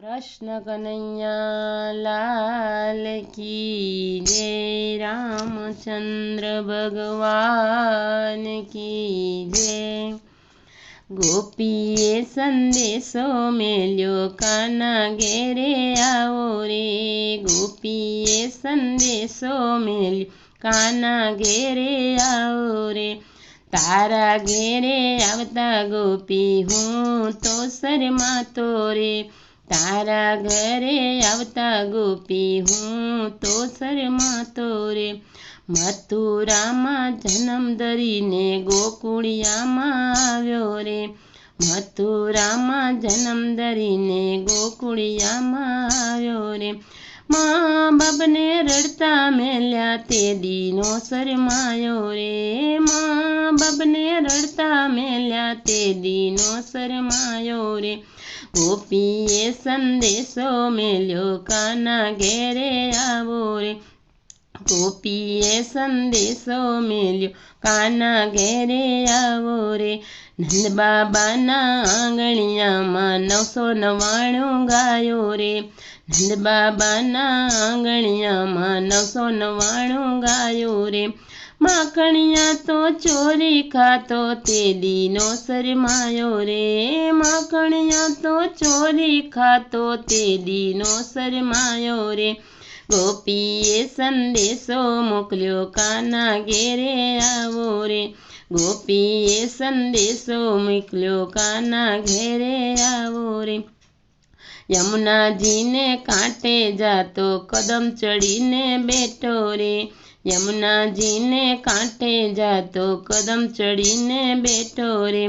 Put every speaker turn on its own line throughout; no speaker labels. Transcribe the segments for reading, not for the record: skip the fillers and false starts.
कृष्ण कन्हैया लाल की जय। रामचंद्र भगवान की जय। गोपीए संदेशो मेल्यो काना घेरे आओ रे। गोपीए संदेशो मेल्यो काना घेरे आओ रे। तारा घेरे आवता गोपी हूँ तो शर्मातो रे। तारा घरे आवता गोपी हूँ तो शर्मातो रे। मथुराમાં જન્મ ધરીને ગોકુળિયામાં આવ્યો રે। મથુરામાં જન્મ ધરીને ગોકુળિયામાં આવ્યો રે। મા બાપને રડતા મેલ્યા તે દીનો શરમાયો રે। મા બાપને રડતા મેલ્યા તે દીનો શરમાયો રે। ગોપીએ સંદેશો મેલ્યો કાના ઘેરે આવો રે। ગોપીએ સંદેશો મેલ્યો કાના ઘેરે આવો રે। નંદ બાબાના આંગણિયામાં 999 ગાયો રે। નંદ બાબાના આંગણિયામાં 999 ગાયો રે। માખણિયા તો ચોરી ખાતો તે દીનો શરમાયો રે। માખણિયા તો ચોરી ખાતો તે દીનો શરમાયો રે। ગોપીએ સંદેશો મોકલ્યો કાના ઘેરે આવો રે। ગોપીએ સંદેશો મોકલ્યો કાના ઘેરે આવો રે। યમુનાજીને કાંઠે જાતો કદમ ચડીને બેઠો રે। યમુનાજીને કાંઠે જાતો કદમ ચડીને બેઠો રે।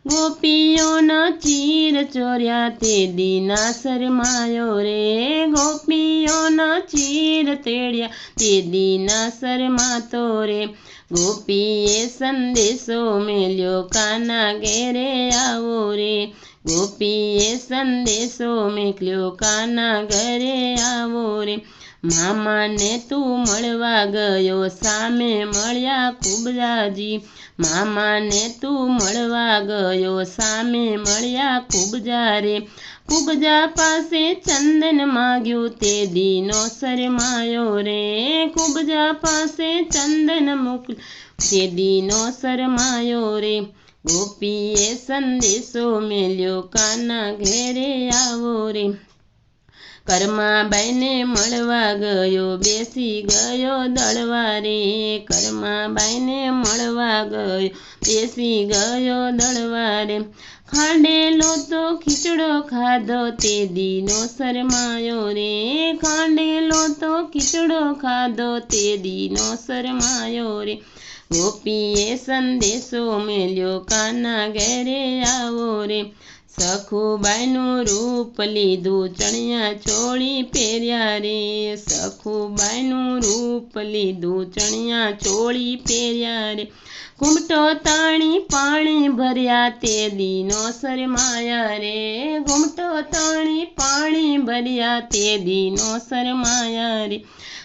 ગોપીઓના ચીર ચોર્યા તે દીના શરમાયો રે। ગોપીઓના ચીર તેડ્યા તે દીના શરમાતો રે। ગોપીએ સંદેશો મેલ્યો કાના ઘેરે આવો રે। ગોપીએ સંદેશો મોકલ્યો કાના ઘરે આવો રે। મામાને તું મળવા ગયો સામે મળ્યા કુબજાજી। મામાને તું મળવા ગયો સામે મળ્યા કુબજા રે। કુબજા પાસે ચંદન માગ્યું તે દીનો શરમાયો રે। કુબજા પાસે ચંદન મોકલ્યું તે દીનો શરમાયો રે। ગોપીએ સંદેશો મેલ્યો કાના ઘેરે આવો રે। કરમાબાઈને મળવા ગયો બેસી ગયો દળવા રે। કરમાબાઈને મળવા ગયો બેસી ગયો દળવા રે। ખાંડેલો તો ખીચડો ખાધો તે દીનો શરમાયો રે। ખાંડેલો તો ખીચડો ખાધો તે દીનો શરમાયો રે। ગોપીએ સંદેશો મેલ્યો કાના ઘેરે આવો રે। સખુબાઈનું રૂપ લીધું ચણિયા ચોળી પહેર્યા રે। સખુબાઈનું રૂપ લીધું ચણિયા ચોળી પહેર્યા રે। ઘૂમટો તાણી પાણી ભર્યા તે દીનો શરમાયા રે। ઘૂમટો તાણી પાણી ભર્યા તે દીનો શરમાયા રે।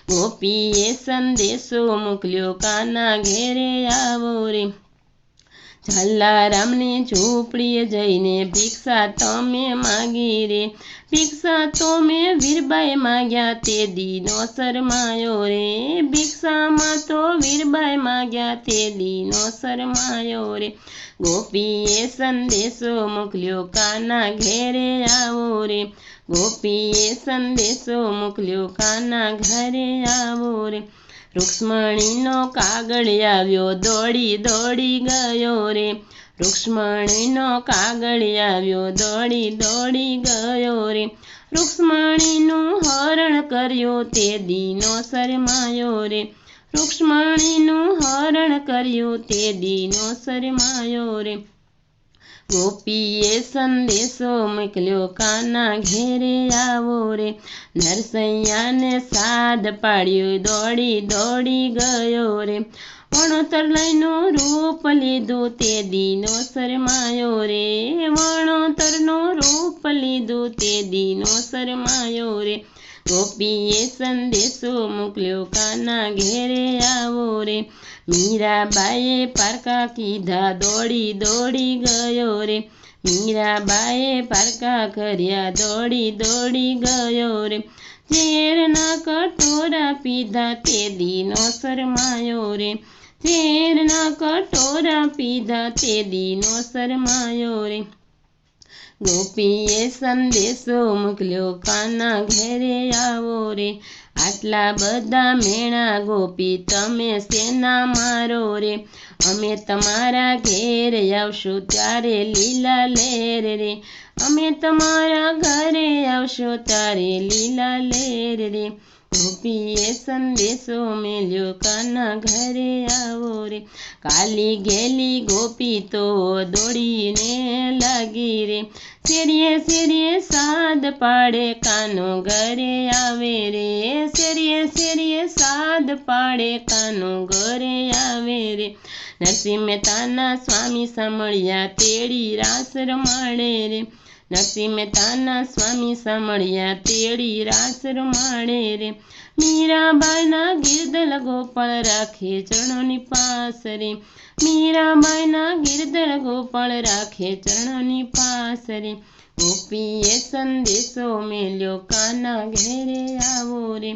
ગોપીએ સંદેશો મોકલ્યો કાના ઘેરે આવો રે। જલારામની ઝૂંપડીએ જઈને ભિક્ષા તમે માગી રે। ભિક્ષા તો મેં વીરબાઈ માગ્યા તે દીનો શરમાયો રે। ભિક્ષામાં તો વીરબાઈ માગ્યા તે દીનો શરમાયો રે। ગોપીએ સંદેશો મોકલ્યો કાના ઘેરે આવો રે। ગોપીએ સંદેશો મોકલ્યો કાના ઘરે આવો રે। રૂક્ષ્મણીનો કાગળ આવ્યો દોડી દોડી ગયો રે। રૂક્ષ્મણીનો કાગળ આવ્યો દોડી દોડી ગયો રે। રૂક્ષ્મણીનું હરણ કર્યું તે દીનો શરમાયો રે। રૂક્ષ્મણીનું હરણ કર્યું તે દીનો શરમાયો રે। ગોપીએ સંદેશો મોકલ્યો કાના ઘેરે આવો રે। નરસૈયાને સાદ પાડ્યો દોડી દોડી ગયો રે। વણોતર લઈનું રૂપ લીધું તે દીનો શરમાયો રે। વણોતરનું રૂપ લીધું તે દીનો શરમાયો રે। ગોપીએ સંદેશો મોકલ્યો કાના ઘેરે આવો રે। મીરાબાઈએ પારકા કીધા દોડી દોડી ગયો રે। મીરાબાઈએ પારકા કર્યા, દોડી દોડી ગયો રે, ઝેરના કટોરા પીધા તે દીનો શરમાયો રે, ઝેરના કટોરા પીધા તે દીનો શરમાયો રે. ગોપીએ સંદેશો મોકલ્યો, કાના ઘેરે આવો રે, આટલા બધા મેણા ગોપી તમે શેના મારો રે, અમે તમારા ઘેર આવશું ત્યારે લીલા લહેર રે, અમે તમારા ઘરે આવશો ત્યારે લીલા લહેર રે. ગોપીએ સંદેશો મેલ્યો, કાના ઘરે આવો રે, કાલી ગેલી ગોપી તો દોડીને લાગી રે, શેરીએ શેરીએ સાદ પાડે કાનો ઘરે આવે રે, શેરીએ શેરીએ સાદ પાડે કાનો ઘરે આવે રે. નરસિંહ મહેતાના સ્વામી સાંભળ્યા તેડી રાસ રમાડે રે, નરસિંહ મહેતાના સ્વામી સાંભળ્યા તેડી રાસ રમાડે રે. મીરાબાઈના ગિરધર ગોપાળ રાખે ચરણોની પાસ રે, મીરાબાઈના ગિરધર ગોપાળ રાખે ચરણોની પાસ રે. ગોપીએ સંદેશો મેલ્યો, કાના ઘેરે આવો રે,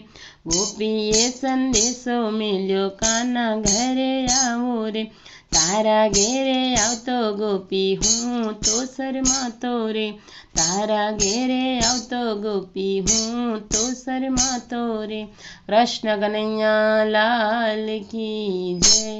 ગોપીએ સંદેશો મેલ્યો, કાના ઘરે આવો રે. તારા ઘેરે આવતો ગોપી હું તો શરમાતો રે, તારા ઘેરે આવતો ગોપી હું તો શરમાતો રે. કૃષ્ણ કનૈયા લાલ કી જય.